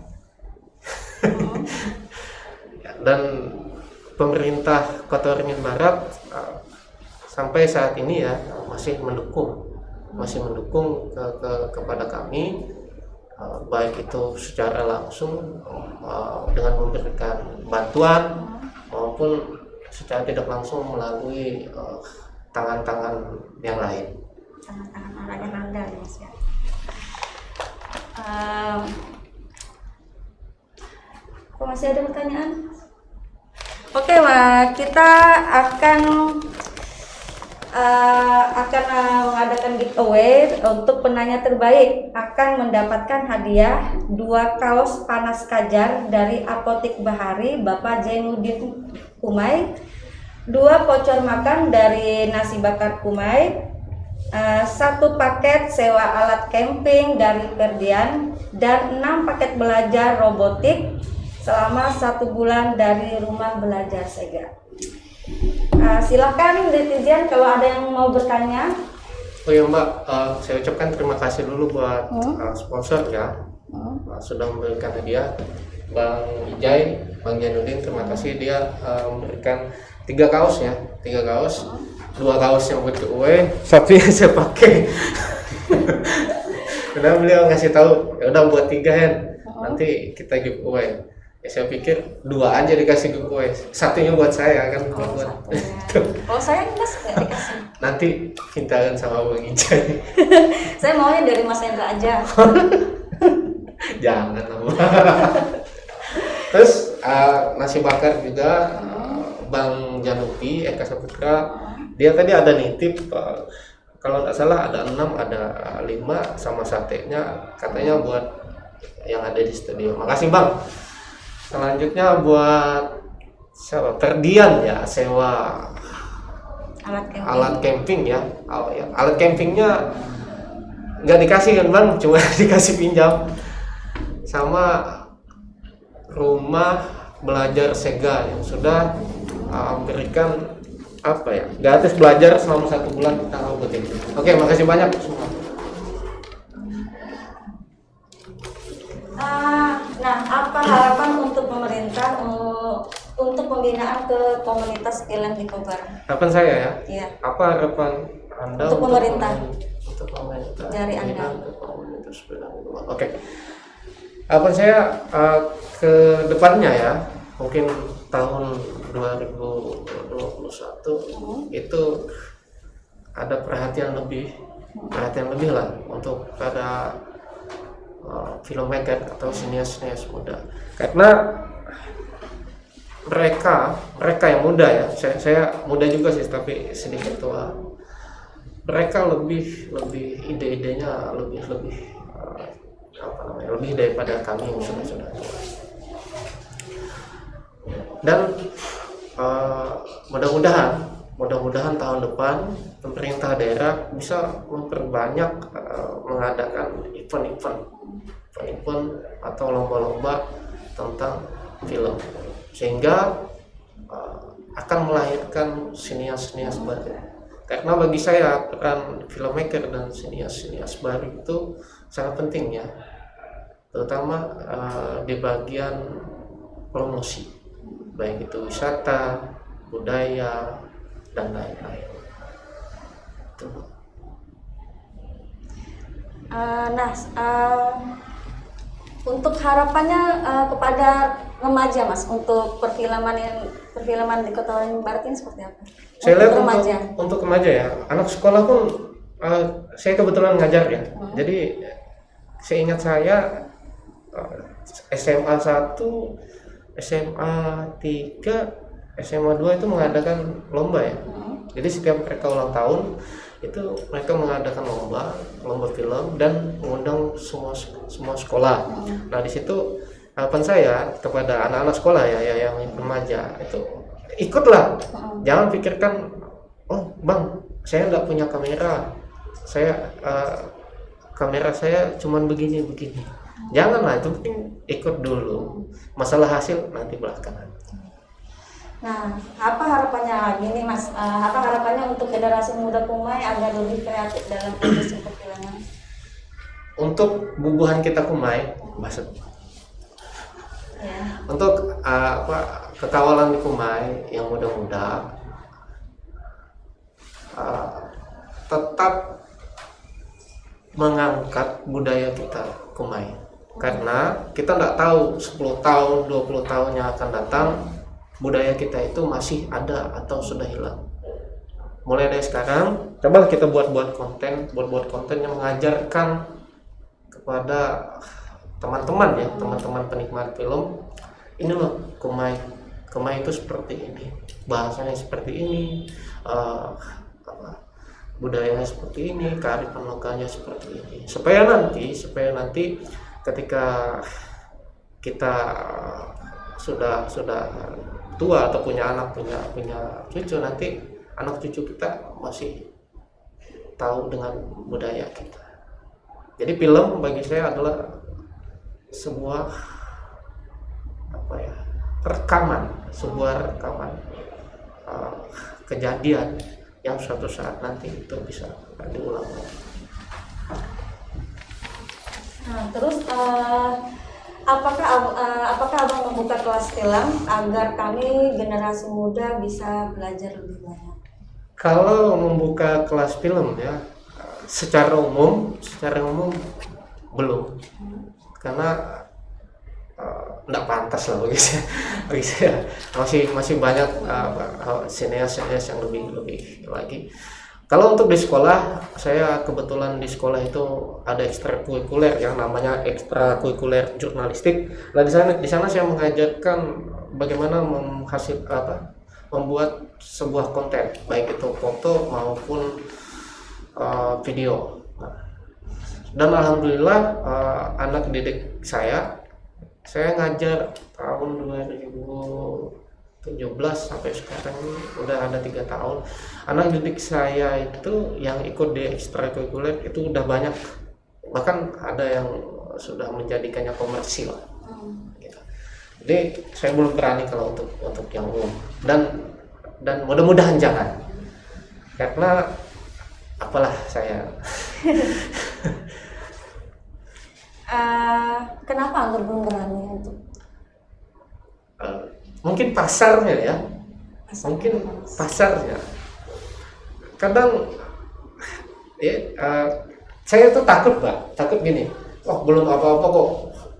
Dan pemerintah Kota Waringin Barat sampai saat ini ya masih mendukung kepada kami, baik itu secara langsung dengan memberikan bantuan maupun secara tidak langsung melalui tangan-tangan yang lain. Tangan-tangan orang yang Anda ya Mas ya. Apa masih ada pertanyaan? Oke, Wak, kita akan mengadakan giveaway. Untuk penanya terbaik akan mendapatkan hadiah 2 kaos Panas Kajar dari Apotik Bahari Bapak Zainuddin Kumai, 2 voucher makan dari Nasi Bakar Kumai, 1 paket sewa alat camping dari Ferdian, dan 6 paket belajar robotik selama 1 bulan dari Rumah Belajar Sega. Silakan netizen kalau ada yang mau bertanya. Oh ya Mbak, saya ucapkan terima kasih dulu buat sponsor ya, sudah memberikan hadiah. Bang Ijai, Bang Zainuddin, terima kasih, dia memberikan 3 kaos ya, 3 kaos, 2 kaos yang buat giveaway, satu yang saya pakai. Karena beliau ngasih tahu, ya udah buat 3 ya, nanti kita giveaway. Ya, saya pikir 2 aja dikasih giveaway, satunya buat saya kan. Kalau saya Mas nggak dikasih. Nanti pintakan sama Bang Ijai. Saya maunya dari Mas Hendra aja. Jangan lah. Terus nasi bakar juga Bang Janupi Eka Saputra, dia tadi ada nitip kalau nggak salah ada 6, ada 5 sama satenya, katanya buat yang ada di studio. Makasih Bang. Selanjutnya buat siapa? Ferdian ya, sewa alat camping ya. Alat campingnya nggak dikasih kan Bang, cuma dikasih pinjam. Sama Rumah Belajar Sega yang sudah memberikan gratis belajar selama 1 bulan tentang robotik. Oke, makasih banyak semua. Nah, apa harapan untuk pemerintah untuk pembinaan ke komunitas film di Kobar. Harapan saya ya. Iya. Apa harapan Anda Untuk pemerintah. Untuk pemerintah. Dari Anda. Pembinaan ke komunitas film di Kobar. Oke. Harapan saya ke depannya ya, mungkin tahun 2021 itu ada perhatian lebih lah untuk pada filmmaker atau sinias muda, karena mereka yang muda ya, saya muda juga sih tapi sedikit tua, mereka lebih ide-idenya lebih lebih daripada kami yang sudah tua. Dan mudah-mudahan tahun depan pemerintah daerah bisa memperbanyak mengadakan event atau lomba-lomba tentang film, sehingga akan melahirkan sinias baru. Karena bagi saya peran filmmaker dan sinias baru itu sangat penting ya, terutama di bagian promosi, baik itu wisata, budaya, dan lain-lain. Untuk harapannya kepada remaja, Mas, untuk perfilman di Kota Waringin Barat ini seperti apa? Saya lihat remaja. untuk remaja ya, anak sekolah pun saya kebetulan ngajar ya. Jadi seingat saya SMA 1, SMA 3, SMA 2 itu mengadakan lomba ya. Jadi setiap mereka ulang tahun itu mereka mengadakan lomba film dan mengundang semua sekolah. Nah di situ harapan saya kepada anak-anak sekolah ya yang remaja itu ikutlah. Jangan pikirkan, oh bang saya nggak punya kamera, kamera saya cuman begini. Janganlah, itu penting ikut dulu. Masalah hasil nanti belakangan. Nah, apa harapannya gini, Mas? Apa harapannya untuk generasi muda Kumai agar lebih kreatif dalam industri perfilman? Untuk bubuhan kita Kumai, maksud. Ya. Untuk kekawalan di Kumai yang muda-muda tetap mengangkat budaya kita Kumai. Karena kita nggak tahu 10 tahun, 20 tahun yang akan datang budaya kita itu masih ada atau sudah hilang. Mulai dari sekarang, coba kita buat konten yang mengajarkan kepada teman-teman ya, teman-teman penikmat film, ini loh Kumai itu seperti ini, bahasanya seperti ini, budayanya seperti ini, kearifan lokalnya seperti ini, supaya nanti ketika kita sudah tua atau punya anak, punya cucu, nanti anak cucu kita masih tahu dengan budaya kita. Jadi film bagi saya adalah sebuah rekaman kejadian yang suatu saat nanti itu bisa diulang. Nah, terus apakah abang membuka kelas film agar kami generasi muda bisa belajar lebih banyak? Kalau membuka kelas film ya, secara umum belum, karena nggak pantas lah bagi saya. Masih banyak sinias yang lebih lagi. Kalau untuk di sekolah, saya kebetulan di sekolah itu ada ekstrakurikuler yang namanya ekstrakurikuler jurnalistik. Nah di sana saya mengajarkan bagaimana membuat sebuah konten, baik itu foto maupun video. Dan alhamdulillah anak didik saya ngajar tahun 2017 sampai sekarang udah ada 3 tahun. Anak didik saya itu yang ikut di ekstrakurikuler itu udah banyak, bahkan ada yang sudah menjadikannya komersil gitu. Jadi saya belum berani kalau untuk yang umum, dan mudah-mudahan jangan, karena apalah saya. Kenapa Anggur belum berani untuk? mungkin pasarnya ya, mungkin pasarnya. Kadang ya, saya tuh takut Pak, takut gini, wah belum apa-apa kok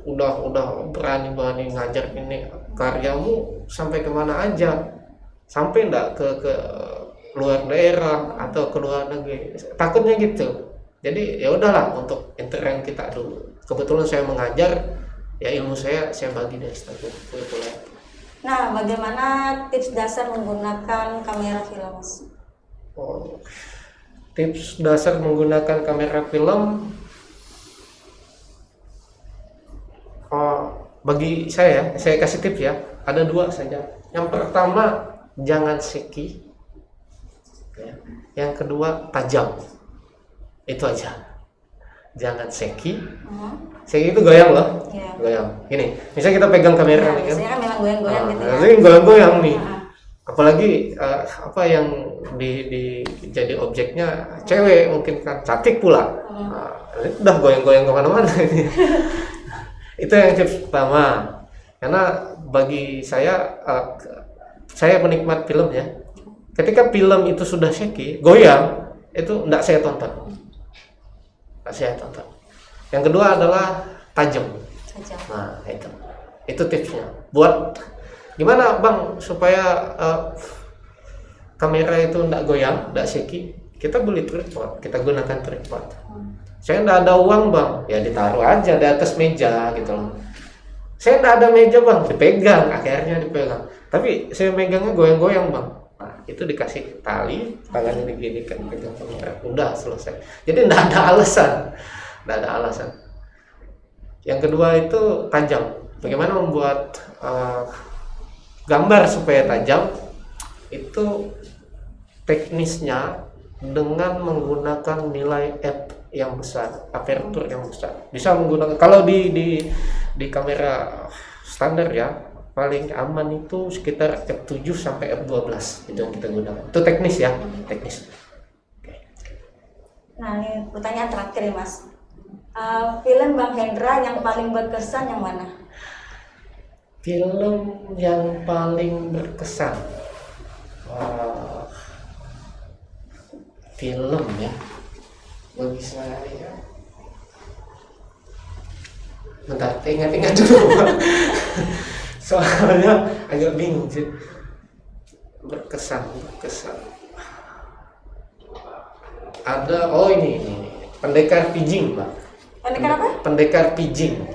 udah berani ngajar ini, karyamu sampai kemana aja, sampai enggak ke luar daerah atau ke luar negeri, takutnya gitu. Jadi ya udahlah, untuk intern kita dulu. Kebetulan saya mengajar, ya ilmu saya bagi dari kurikulum. Nah, bagaimana tips dasar menggunakan kamera film, Mas? Oh, tips dasar menggunakan kamera film, bagi saya kasih tips ya, ada 2 saja. Yang pertama, jangan shaky ya. Yang kedua, tajam. Itu aja, jangan shaky. Shaky itu goyang loh, goyang gini. Misalnya kita pegang kamera nih kan, biasanya kan memang goyang-goyang gitu ya. Ini goyang-goyang nih. Apalagi apa yang di jadi objeknya cewek, mungkin kan cantik pula. Udah goyang-goyang kemana-mana ini. Itu yang tips pertama. Karena bagi saya penikmat film ya. Ketika film itu sudah shaky, goyang, itu enggak saya tonton. Yang kedua adalah tajam. Nah, itu tipsnya. Buat gimana Bang supaya kamera itu enggak goyang, enggak shaky? Kita beli tripod, kita gunakan tripod. Saya enggak ada uang Bang, ya ditaruh aja di atas meja gitu loh. Saya enggak ada meja Bang, dipegang, akhirnya dipegang. Tapi saya megangnya goyang-goyang Bang. Nah, itu dikasih tali, tangannya diginikan, pegang kamera, udah selesai. Jadi enggak ada alasan. Yang kedua itu tajam. Bagaimana membuat gambar supaya tajam? Itu teknisnya dengan menggunakan nilai f yang besar, aperture yang besar. Bisa menggunakan, kalau di kamera standar ya, paling aman itu sekitar f7 sampai f12 itu yang kita gunakan. Itu teknis ya, teknis. Nah, ini pertanyaan terakhir ya Mas. Film Bang Hendra yang paling berkesan yang mana? Film yang paling berkesan, film ya bagi saya, bentar ingat dulu soalnya agak bingung sih. Berkesan ada, ini Pendekar Pijing Pak. Pendekar apa? Pendekar Pijing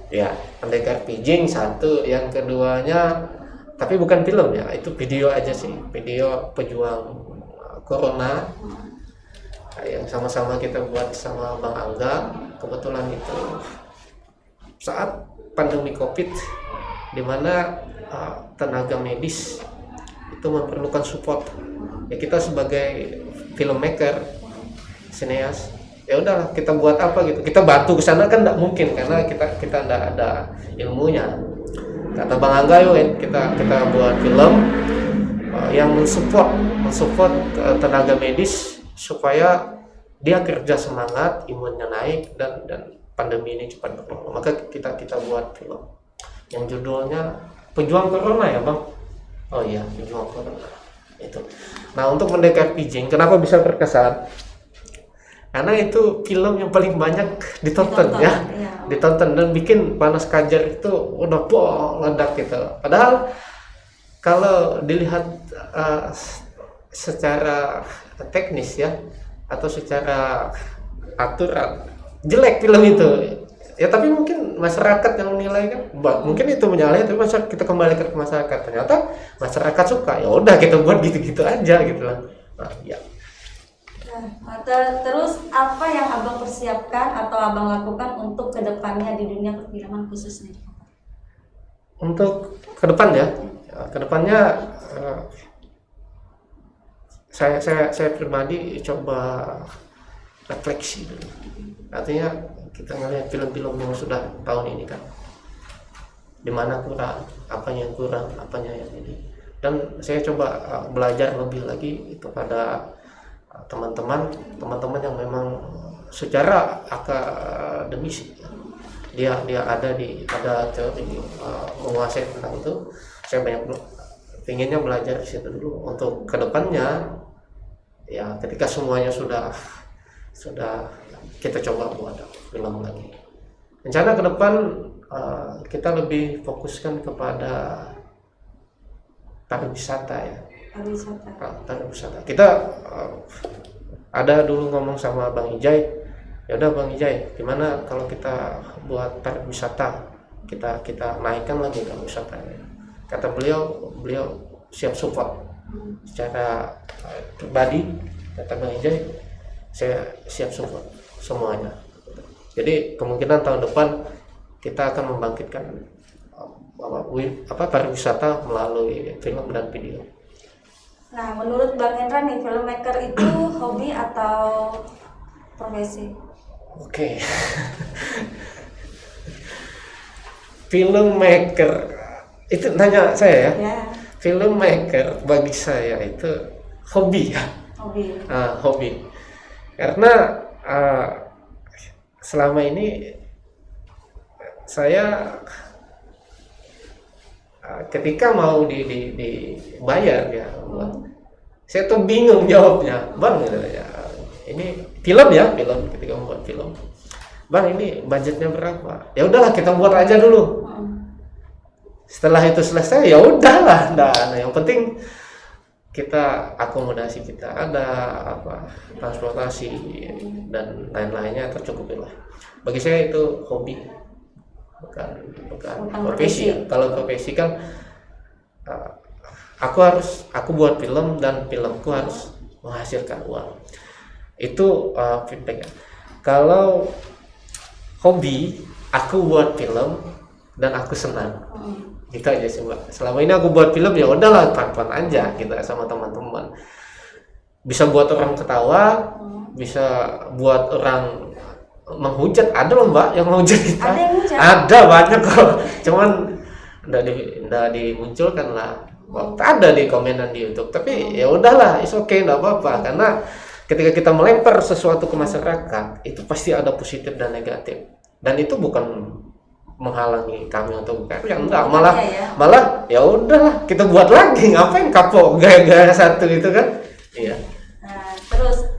ya, Pendekar Pijing satu. Yang keduanya, tapi bukan film ya, itu video aja sih, video pejuang corona yang sama-sama kita buat sama Bang Angga. Kebetulan itu saat pandemi COVID, di mana tenaga medis itu memerlukan support. Ya kita sebagai filmmaker, sineas, ya udahlah kita buat apa gitu. Kita bantu ke sana kan enggak mungkin karena kita enggak ada ilmunya. Kata Bang Angga, yuk kita buat film yang mensupport tenaga medis supaya dia kerja semangat, imunnya naik, dan pandemi ini cepat berlalu. Maka kita buat film yang judulnya Pejuang Corona ya Bang. Oh iya, Pejuang Corona itu. Nah, untuk Pendekar Pijing kenapa bisa berkesan? Karena itu film yang paling banyak ditonton ya. Ditonton dan bikin Panas Kajar itu udah meledak gitu. Padahal kalau dilihat secara teknis ya, atau secara aturan, jelek film itu ya, tapi mungkin masyarakat yang menilai kan, mungkin itu menyalahi, tapi kita kembali ke masyarakat, ternyata masyarakat suka, ya udah kita buat gitu-gitu aja gitu lah. Nah, ya. Nah, terus apa yang Abang persiapkan atau Abang lakukan untuk kedepannya di dunia perfilman khususnya? Untuk ke depan ya, kedepannya saya pribadi coba refleksi dulu. Artinya kita ngelihat film-film yang sudah tahun ini kan, dimana kurang, apanya yang kurang, apanya yang ini. Dan saya coba belajar lebih lagi kepada teman-teman yang memang secara akademis dia ada teori menguasai tentang itu. saya pinginnya belajar di situ dulu. Untuk kedepannya ya ketika semuanya sudah kita coba buat film lagi. Rencana ke depan kita lebih fokuskan kepada pariwisata ya. Pariwisata. Kita ada dulu ngomong sama Bang Ijay, ya udah Bang Ijay, gimana kalau kita buat pariwisata, kita naikkan lagi pariwisatanya. Kata beliau siap support secara pribadi. Kata Bang Ijay, saya siap support semuanya. Jadi kemungkinan tahun depan kita akan membangkitkan pariwisata melalui film dan video. Nah, menurut Bang Hendra nih, filmmaker itu hobi atau profesi? Oke. Filmmaker itu nanya saya ya. Ya. Filmmaker bagi saya itu hobi ya. Hobi. Karena selama ini saya ketika mau dibayar ya, saya tuh bingung jawabnya, Bang ya. Ini film ketika membuat film. Bang, ini budgetnya berapa? Ya udahlah kita buat aja dulu. Setelah itu selesai ya udahlah, yang penting kita akomodasi, kita ada transportasi dan lain-lainnya tercukupi lah. Bagi saya itu hobi, bukan profesi. Kalau profesi kan aku buat film dan filmku harus menghasilkan uang. Itu feedbacknya. Kalau hobi, aku buat film dan aku senang. Gitu aja sih Mbak. Selama ini aku buat film ya udahlah fun-fun aja kita sama teman-teman. Bisa buat orang ketawa, bisa buat orang menghujat. Ada loh Mbak yang menghujat kita. Ada banyak kok. Cuman enggak dimunculkan lah. Ada di komenan di YouTube. Tapi ya udahlah, it's okay, enggak apa-apa. Karena ketika kita melempar sesuatu ke masyarakat, itu pasti ada positif dan negatif. Dan itu bukan menghalangi kami untuk berkarya, enggak, malah ya udahlah kita buat lagi, ngapain kapok gaya-gaya satu itu kan. Iya. Nah, terus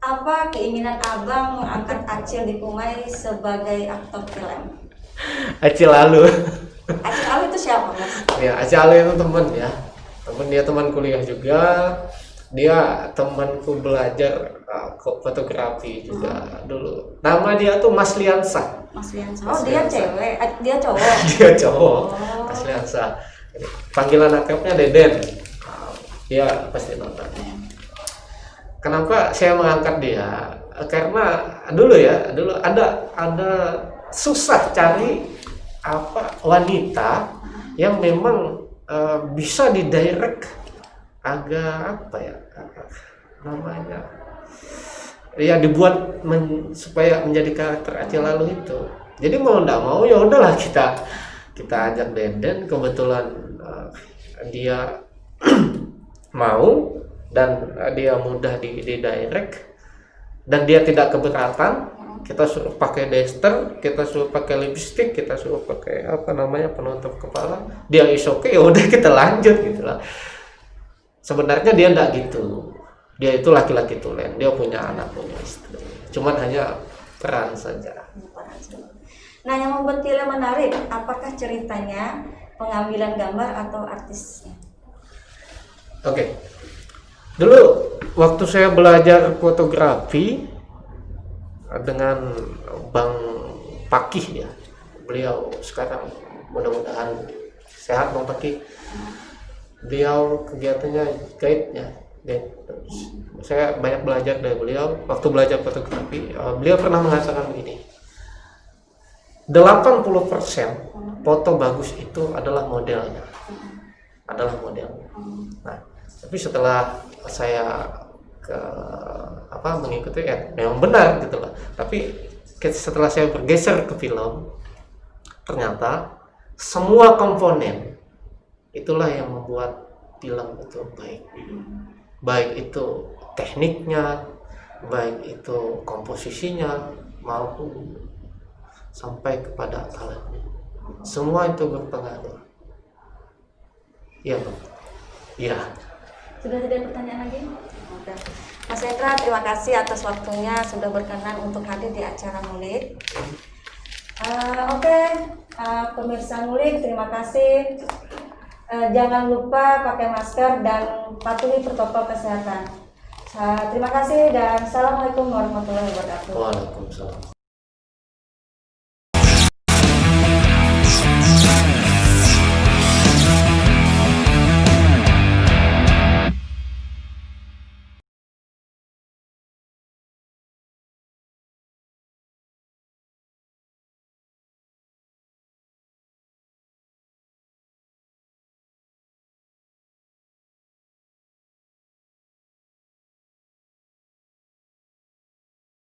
apa keinginan Abang mengangkat Acil di Kumai sebagai aktor film? Acil Alu. Acil Alu itu siapa Mas? Ya, Acil Alu itu teman ya, teman kuliah juga. Dia temanku belajar fotografi juga dulu. Nama dia tuh Mas Liansa. Oh, dia cewek, dia cowok. Dia cowok. Mas Liansa. Panggilan akrabnya Deden. Dia pasti nonton. Kenapa saya mengangkat dia? Karena dulu ada susah cari wanita yang memang bisa didirect agak namanya ya, dibuat supaya menjadi karakter Acil Alu itu. Jadi mau ndak mau ya udahlah kita ajak Deden. Kebetulan dia mau dan dia mudah di direct dan dia tidak keberatan. Kita suruh pakai daster, kita suruh pakai lipstick, kita suruh pakai penutup kepala, dia is okay, ya udah kita lanjut gitu lah. Sebenarnya dia enggak gitu. Dia itu laki-laki tulen. Dia punya anak, punya istri. Cuman hanya peran saja. Nah, yang membuat film menarik, apakah ceritanya, pengambilan gambar atau artisnya? Oke. Dulu waktu saya belajar fotografi dengan Bang Pakih ya. Beliau sekarang mudah-mudahan sehat Bang Pakih. Beliau kegiatannya guide. Saya banyak belajar dari beliau. Waktu belajar fotografi, beliau pernah mengatakan begini, 80% foto bagus itu adalah modelnya. Nah, tapi setelah saya mengikuti memang benar gitu loh. Tapi setelah saya bergeser ke film, ternyata semua komponen itulah yang membuat film itu baik itu tekniknya, baik itu komposisinya, maupun sampai kepada talentnya. Semua itu berpengaruh. Iya, Bu. Iya. Sudah tidak ada pertanyaan lagi? Oke. Mas Hendra, terima kasih atas waktunya sudah berkenan untuk hadir di acara Ngulik. Oke, pemirsa Ngulik, terima kasih. Jangan lupa pakai masker dan patuhi protokol kesehatan. Terima kasih dan assalamualaikum warahmatullahi wabarakatuh. Waalaikumsalam.